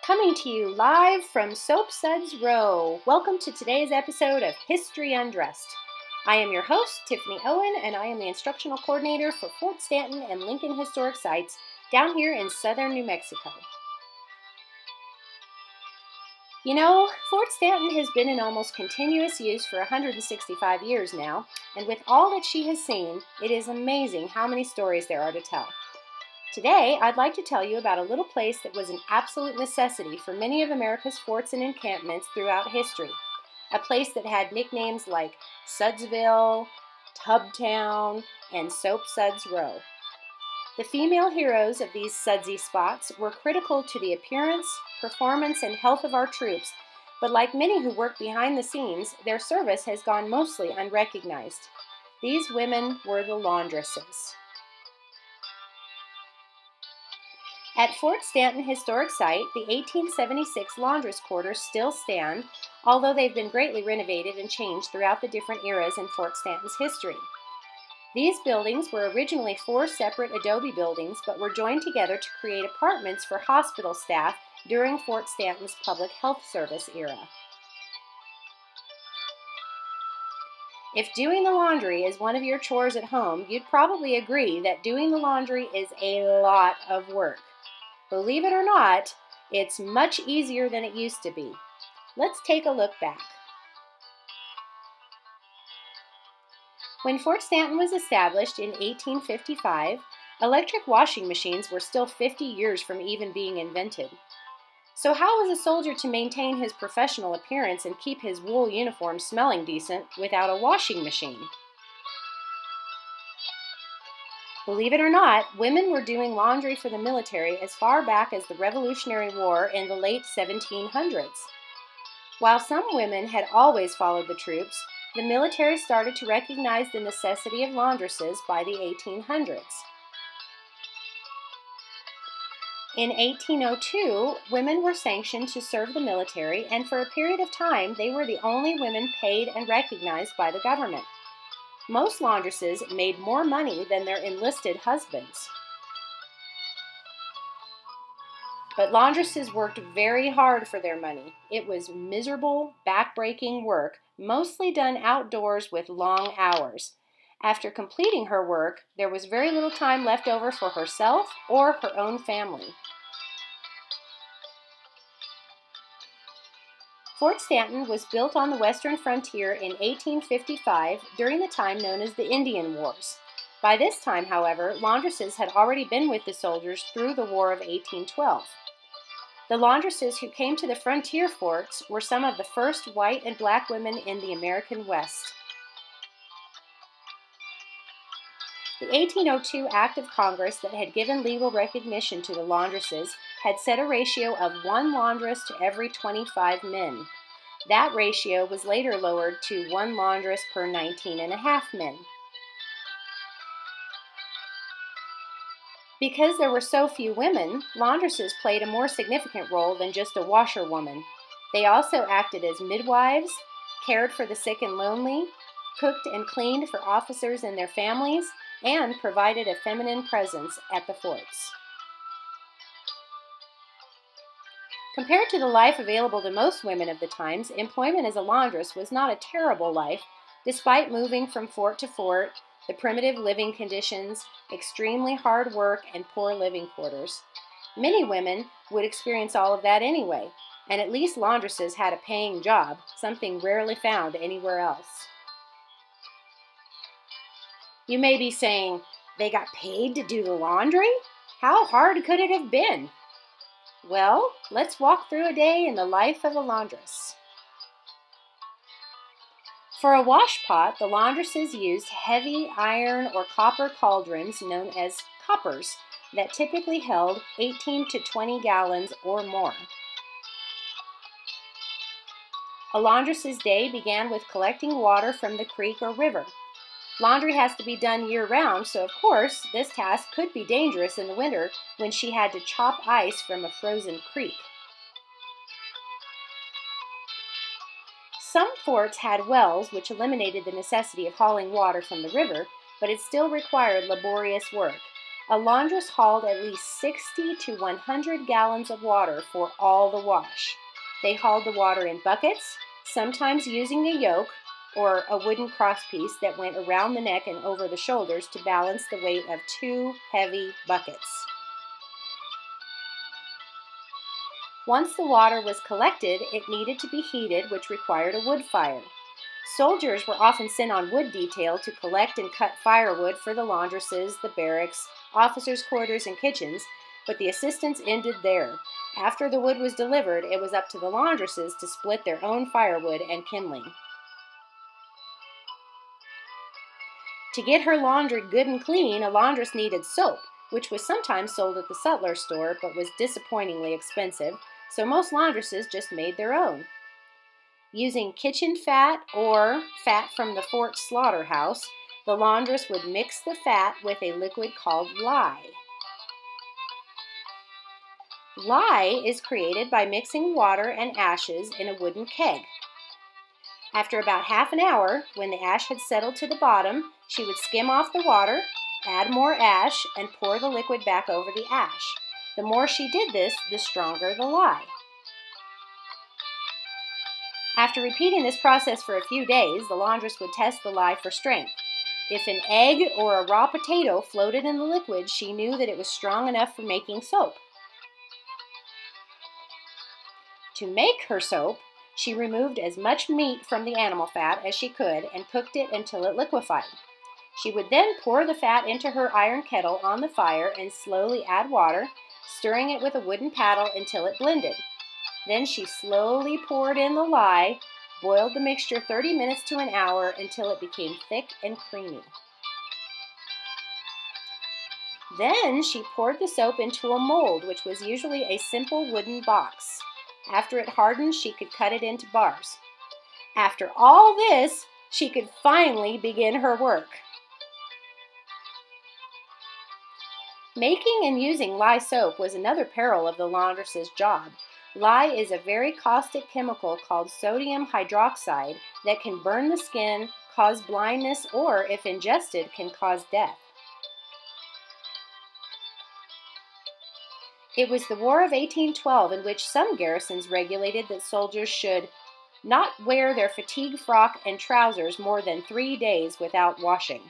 Coming to you live from Suds Row. Welcome to today's episode of History Undressed. I am your host, Tiffany Owen, and I am the instructional coordinator for Fort Stanton and Lincoln Historic Sites down here in southern New Mexico. You know, Fort Stanton has been in almost continuous use for 165 years now, and with all that she has seen, it is amazing how many stories there are to tell. Today, I'd like to tell you about a little place that was an absolute necessity for many of America's forts and encampments throughout history. A place that had nicknames like Sudsville, Tubtown, and Suds Row. The female heroes of these sudsy spots were critical to the appearance, performance, and health of our troops, but like many who work behind the scenes, their service has gone mostly unrecognized. These women were the laundresses. At Fort Stanton Historic Site, the 1876 laundress quarters still stand, although they've been greatly renovated and changed throughout the different eras in Fort Stanton's history. These buildings were originally 4 separate adobe buildings, but were joined together to create apartments for hospital staff during Fort Stanton's public health service era. If doing the laundry is one of your chores at home, you'd probably agree that doing the laundry is a lot of work. Believe it or not, it's much easier than it used to be. Let's take a look back. When Fort Stanton was established in 1855, electric washing machines were still 50 years from even being invented. So how was a soldier to maintain his professional appearance and keep his wool uniform smelling decent without a washing machine? Believe it or not, women were doing laundry for the military as far back as the Revolutionary War in the late 1700s. While some women had always followed the troops, the military started to recognize the necessity of laundresses by the 1800s. In 1802, women were sanctioned to serve the military, and for a period of time, they were the only women paid and recognized by the government. Most laundresses made more money than their enlisted husbands. But laundresses worked very hard for their money. It was miserable, back-breaking work, mostly done outdoors with long hours. After completing her work, there was very little time left over for herself or her own family. Fort Stanton was built on the western frontier in 1855 during the time known as the Indian Wars. By this time, however, laundresses had already been with the soldiers through the War of 1812. The laundresses who came to the frontier forts were some of the first white and black women in the American West. The 1802 Act of Congress that had given legal recognition to the laundresses had set a ratio of 1 laundress to every 25 men. That ratio was later lowered to 1 laundress per 19.5 men. Because there were so few women, laundresses played a more significant role than just a washerwoman. They also acted as midwives, cared for the sick and lonely, cooked and cleaned for officers and their families, and provided a feminine presence at the forts. Compared to the life available to most women of the times, employment as a laundress was not a terrible life, despite moving from fort to fort, the primitive living conditions, extremely hard work, and poor living quarters. Many women would experience all of that anyway, and at least laundresses had a paying job, something rarely found anywhere else. You may be saying, they got paid to do the laundry? How hard could it have been? Well, let's walk through a day in the life of a laundress. For a wash pot, the laundresses used heavy iron or copper cauldrons known as coppers that typically held 18 to 20 gallons or more. A laundress's day began with collecting water from the creek or river. Laundry has to be done year-round, so of course, this task could be dangerous in the winter when she had to chop ice from a frozen creek. Some forts had wells, which eliminated the necessity of hauling water from the river, but it still required laborious work. A laundress hauled at least 60 to 100 gallons of water for all the wash. They hauled the water in buckets, sometimes using a yoke or a wooden crosspiece that went around the neck and over the shoulders to balance the weight of 2 heavy buckets. Once the water was collected, it needed to be heated, which required a wood fire. Soldiers were often sent on wood detail to collect and cut firewood for the laundresses, the barracks, officers' quarters, and kitchens, but the assistance ended there. After the wood was delivered, it was up to the laundresses to split their own firewood and kindling. To get her laundry good and clean, a laundress needed soap, which was sometimes sold at the sutler store but was disappointingly expensive, so most laundresses just made their own. Using kitchen fat or fat from the Fort slaughterhouse, the laundress would mix the fat with a liquid called lye. Lye is created by mixing water and ashes in a wooden keg. After about half an hour, when the ash had settled to the bottom, she would skim off the water, add more ash, and pour the liquid back over the ash. The more she did this, the stronger the lye. After repeating this process for a few days, the laundress would test the lye for strength. If an egg or a raw potato floated in the liquid, she knew that it was strong enough for making soap. To make her soap, she removed as much meat from the animal fat as she could and cooked it until it liquefied. She would then pour the fat into her iron kettle on the fire and slowly add water, stirring it with a wooden paddle until it blended. Then she slowly poured in the lye, boiled the mixture 30 minutes to an hour until it became thick and creamy. Then she poured the soap into a mold, which was usually a simple wooden box. After it hardened, she could cut it into bars. After all this, she could finally begin her work. Making and using lye soap was another peril of the laundress's job. Lye is a very caustic chemical called sodium hydroxide that can burn the skin, cause blindness, or, if ingested, can cause death. It was the War of 1812 in which some garrisons regulated that soldiers should not wear their fatigue frock and trousers more than 3 days without washing.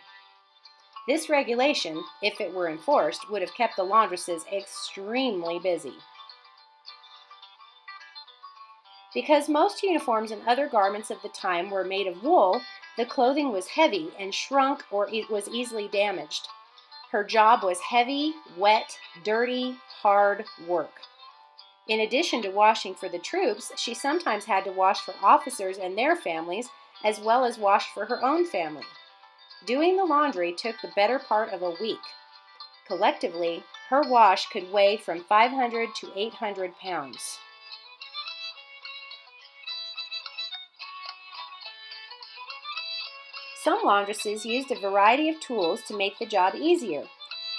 This regulation, if it were enforced, would have kept the laundresses extremely busy. Because most uniforms and other garments of the time were made of wool, the clothing was heavy and shrunk or it was easily damaged. Her job was heavy, wet, dirty, hard work. In addition to washing for the troops, she sometimes had to wash for officers and their families, as well as wash for her own family. Doing the laundry took the better part of a week. Collectively, her wash could weigh from 500 to 800 pounds. Some laundresses used a variety of tools to make the job easier.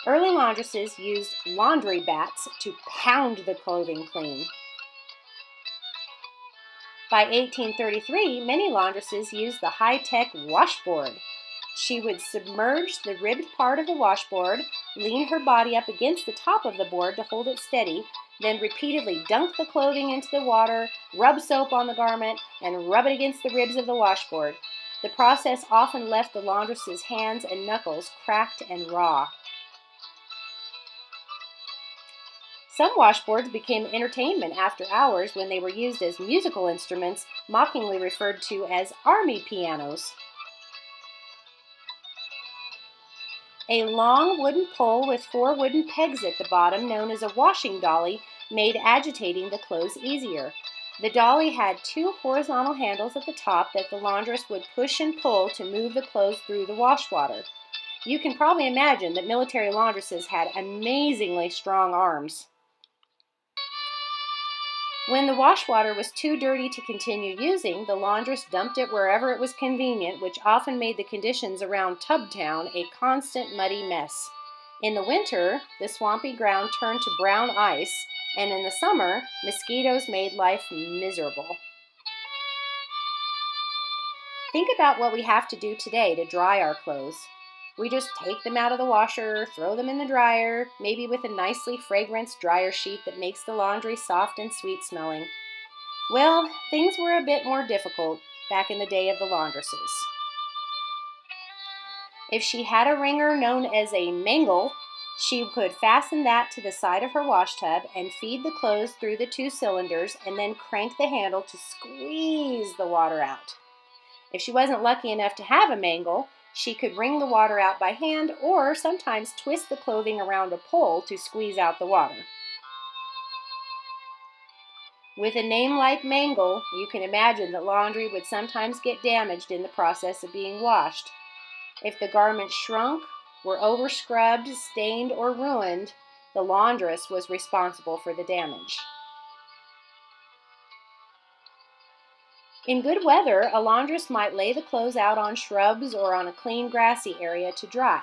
Early laundresses used laundry bats to pound the clothing clean. By 1833, many laundresses used the high-tech washboard. She would submerge the ribbed part of the washboard, lean her body up against the top of the board to hold it steady, then repeatedly dunk the clothing into the water, rub soap on the garment, and rub it against the ribs of the washboard. The process often left the laundress's hands and knuckles cracked and raw. Some washboards became entertainment after hours when they were used as musical instruments, mockingly referred to as army pianos. A long wooden pole with 4 wooden pegs at the bottom, known as a washing dolly, made agitating the clothes easier. The dolly had 2 horizontal handles at the top that the laundress would push and pull to move the clothes through the wash water. You can probably imagine that military laundresses had amazingly strong arms. When the wash water was too dirty to continue using, the laundress dumped it wherever it was convenient, which often made the conditions around Tubtown a constant muddy mess. In the winter, the swampy ground turned to brown ice, and in the summer, mosquitoes made life miserable. Think about what we have to do today to dry our clothes. We just take them out of the washer, throw them in the dryer, maybe with a nicely fragranced dryer sheet that makes the laundry soft and sweet smelling. Well, things were a bit more difficult back in the day of the laundresses. If she had a wringer known as a mangle, she could fasten that to the side of her wash tub and feed the clothes through the 2 cylinders and then crank the handle to squeeze the water out. If she wasn't lucky enough to have a mangle, she could wring the water out by hand or sometimes twist the clothing around a pole to squeeze out the water. With a name like mangle, you can imagine that laundry would sometimes get damaged in the process of being washed. If the garments shrunk, were over-scrubbed, stained, or ruined, the laundress was responsible for the damage. In good weather, a laundress might lay the clothes out on shrubs or on a clean, grassy area to dry.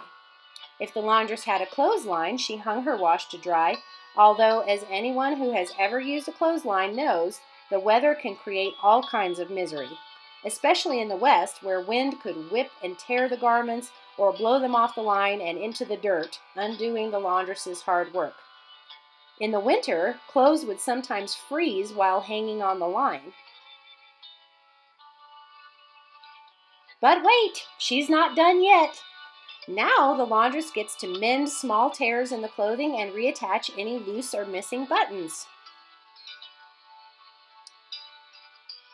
If the laundress had a clothesline, she hung her wash to dry, although, as anyone who has ever used a clothesline knows, the weather can create all kinds of misery, especially in the West, where wind could whip and tear the garments or blow them off the line and into the dirt, undoing the laundress's hard work. In the winter, clothes would sometimes freeze while hanging on the line. But wait, she's not done yet. Now the laundress gets to mend small tears in the clothing and reattach any loose or missing buttons.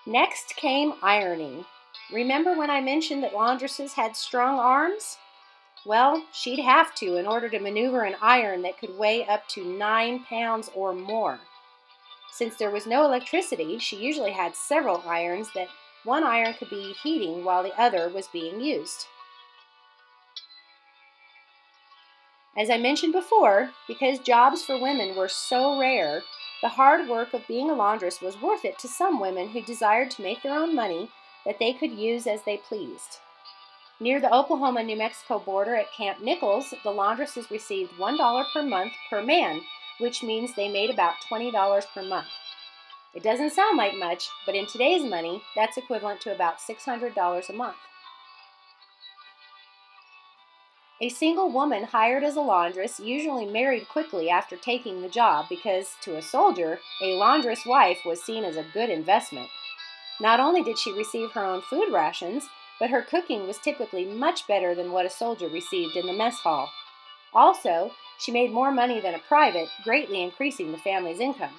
Next came ironing. Remember when I mentioned that laundresses had strong arms? Well, she'd have to in order to maneuver an iron that could weigh up to 9 pounds or more. Since there was no electricity, she usually had several irons that one iron could be heating while the other was being used. As I mentioned before, because jobs for women were so rare, the hard work of being a laundress was worth it to some women who desired to make their own money that they could use as they pleased. Near the Oklahoma-New Mexico border at Camp Nichols, the laundresses received $1 per month per man, which means they made about $20 per month. It doesn't sound like much, but in today's money, that's equivalent to about $600 a month. A single woman hired as a laundress usually married quickly after taking the job because, to a soldier, a laundress wife was seen as a good investment. Not only did she receive her own food rations, but her cooking was typically much better than what a soldier received in the mess hall. Also, she made more money than a private, greatly increasing the family's income.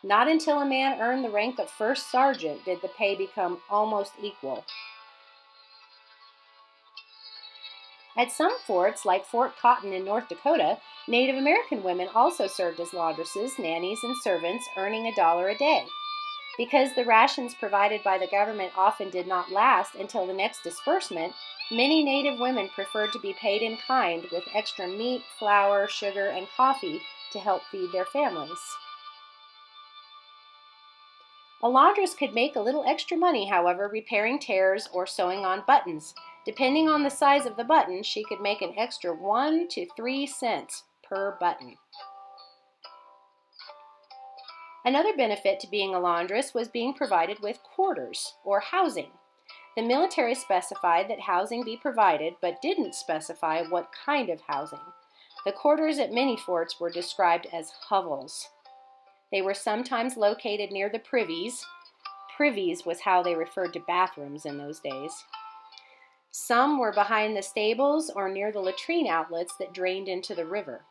Not until a man earned the rank of first sergeant did the pay become almost equal. At some forts, like Fort Cotton in North Dakota, Native American women also served as laundresses, nannies, and servants, earning $1 a day. Because the rations provided by the government often did not last until the next disbursement, many Native women preferred to be paid in kind with extra meat, flour, sugar, and coffee to help feed their families. A laundress could make a little extra money, however, repairing tears or sewing on buttons. Depending on the size of the button, she could make an extra 1 to 3 cents per button. Another benefit to being a laundress was being provided with quarters, or housing. The military specified that housing be provided, but didn't specify what kind of housing. The quarters at many forts were described as hovels. They were sometimes located near the privies. Privies was how they referred to bathrooms in those days. Some were behind the stables or near the latrine outlets that drained into the river.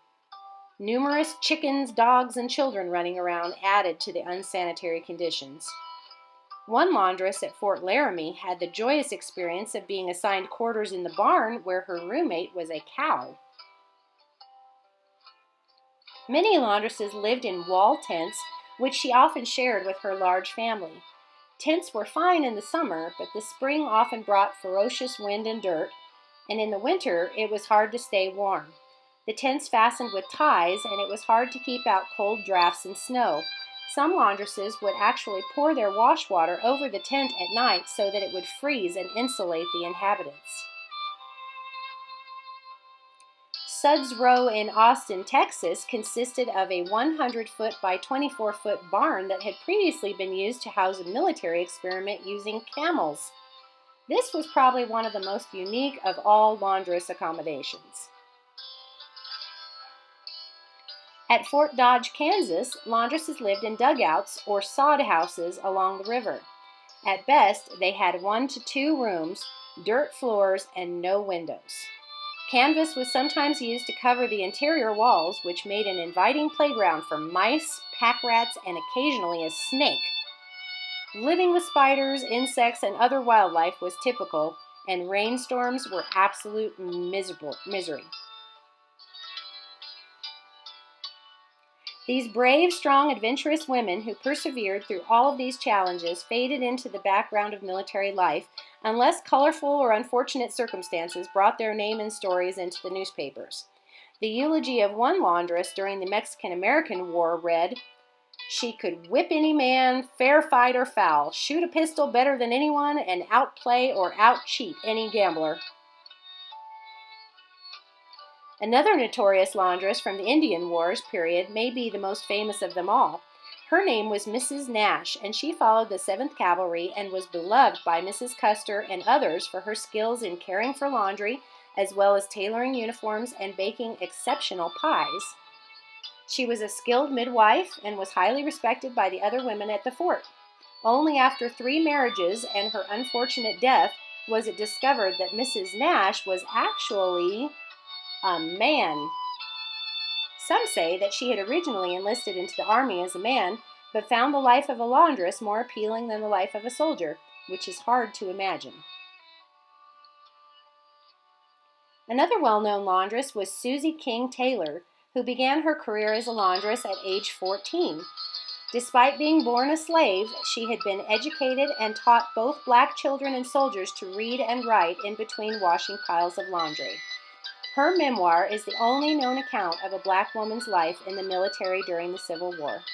Numerous chickens, dogs, and children running around added to the unsanitary conditions. One laundress at Fort Laramie had the joyous experience of being assigned quarters in the barn where her roommate was a cow. Many laundresses lived in wall tents, which she often shared with her large family. Tents were fine in the summer, but the spring often brought ferocious wind and dirt, and in the winter it was hard to stay warm. The tents fastened with ties, and it was hard to keep out cold drafts and snow. Some laundresses would actually pour their wash water over the tent at night so that it would freeze and insulate the inhabitants. Suds Row in Austin, Texas, consisted of a 100-foot by 24-foot barn that had previously been used to house a military experiment using camels. This was probably one of the most unique of all laundress accommodations. At Fort Dodge, Kansas, laundresses lived in dugouts or sod houses along the river. At best, they had 1 to 2 rooms, dirt floors, and no windows. Canvas was sometimes used to cover the interior walls, which made an inviting playground for mice, pack rats, and occasionally a snake. Living with spiders, insects, and other wildlife was typical, and rainstorms were absolute misery. These brave, strong, adventurous women who persevered through all of these challenges faded into the background of military life unless colorful or unfortunate circumstances brought their name and stories into the newspapers. The eulogy of one laundress during the Mexican-American War read, "She could whip any man, fair fight or foul, shoot a pistol better than anyone, and outplay or outcheat any gambler." Another notorious laundress from the Indian Wars period may be the most famous of them all. Her name was Mrs. Nash, and she followed the 7th Cavalry and was beloved by Mrs. Custer and others for her skills in caring for laundry, as well as tailoring uniforms and baking exceptional pies. She was a skilled midwife and was highly respected by the other women at the fort. Only after 3 marriages and her unfortunate death was it discovered that Mrs. Nash was actually a man. Some say that she had originally enlisted into the army as a man, but found the life of a laundress more appealing than the life of a soldier, which is hard to imagine. Another well-known laundress was Susie King Taylor, who began her career as a laundress at age 14. Despite being born a slave, she had been educated and taught both black children and soldiers to read and write in between washing piles of laundry. Her memoir is the only known account of a black woman's life in the military during the Civil War.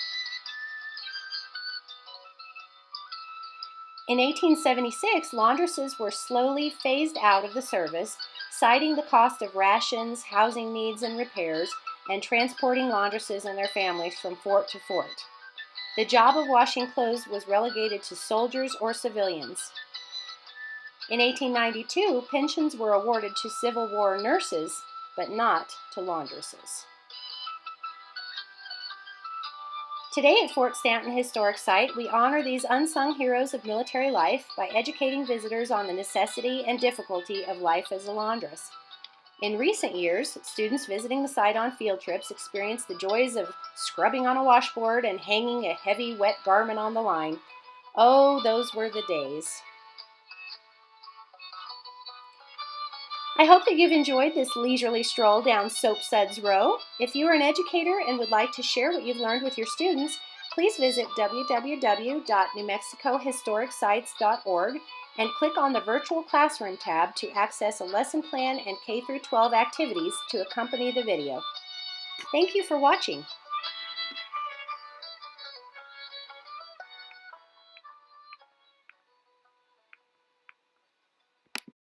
In 1876, laundresses were slowly phased out of the service, citing the cost of rations, housing needs and repairs, and transporting laundresses and their families from fort to fort. The job of washing clothes was relegated to soldiers or civilians. In 1892, pensions were awarded to Civil War nurses, but not to laundresses. Today at Fort Stanton Historic Site, we honor these unsung heroes of military life by educating visitors on the necessity and difficulty of life as a laundress. In recent years, students visiting the site on field trips experienced the joys of scrubbing on a washboard and hanging a heavy, wet garment on the line. Oh, those were the days. I hope that you've enjoyed this leisurely stroll down Soap Suds Row. If you are an educator and would like to share what you've learned with your students, please visit www.newmexicohistoric.sites.org and click on the Virtual Classroom tab to access a lesson plan and K-12 activities to accompany the video. Thank you for watching.